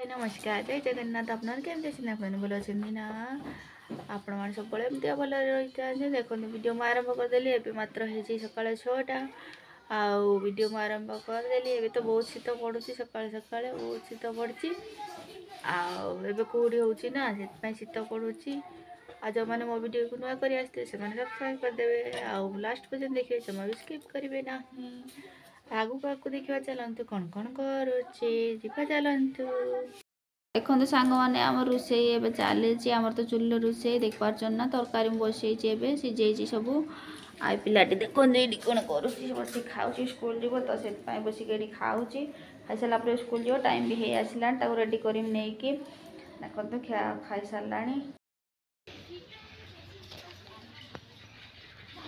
नमस्कार जय जगन्नाथ आपन केमती अच्छे आप भल अच्छे ना आपण मैंने सब एमती भल रही था देखो वीडियो में आरंभ करदेली ए मात्र हो सका 6टा वीडियो में आरंभ करदेली ए तो बहुत शीत पड़ू सका सका बहुत शीत पड़ी कौड़ी होना से शीत पड़ू आ जो मैंने मो वीडियो को नुआ कर आसते सब्सक्राइब करदे लास्ट पर्यटन देखिए जमा भी स्किप करेंगे ना आगू आगू देखा चलतु कौन कौन करुचे जीवा चलतु देखो सांग मैंने आम रोसे चली आमर तो चुल रोसे देख पार्न ना तरकारी बसई सीझे सब आ पिलाटी देखो ये कौन कर बस खाऊ स्कूल जीव तो से बसिक खाऊ खाई सारा स्कूल जीव टाइम भी हो आसला रेडी कर नहीं देखो खाई सारा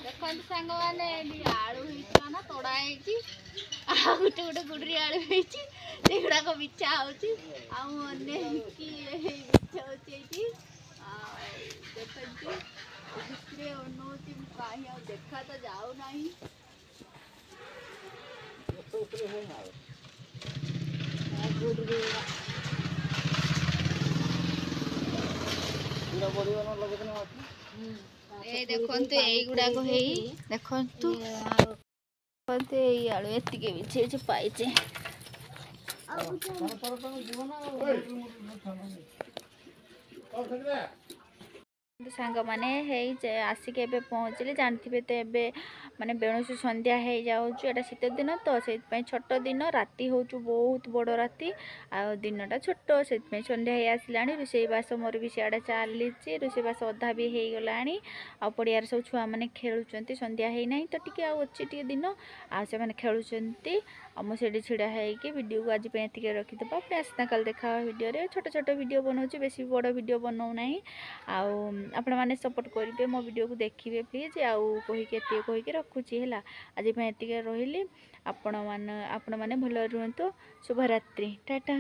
देखो सांग मैंने आलू ना तोड़ा गोटे गोटे गुडरी आलू होगुड़ाक बिछा होची बिछा होची देखते अनौती कहीं देखा तो जाऊ ना देखते युड़ाक देखते आलू एति बिछे पाइचे सांग मैंने आसिक पहुँचली जानते तो ए माने बेणुसु संध्या हो जाऊँ शीत दिन तो से छोट दिन राति हूँ बहुत बड़ राति आ दिनटा छोट से संध्या हो आसला रोसईबास मोर भी सियाड़े चली रोसईबास अधा भी हो गला आ पड़ियार सब छुआ मैंने खेलुंट संध्या होना तो टी अच्छी दिन आने खेलुंट मुझे छिड़ा होगी वीडियो को आज रखीदे पुणी आसना कल देखा वीडियो छोट छोट वीडियो बनाऊँ बेसी बड़ वीडियो बनाऊना आपण मैंने सपोर्ट करेंगे मो वीडियो को देखिए प्लीज आउ कहीकि रखुची है आज रही आपण मैंने भल रुहतु शुभरात्रि टाटा।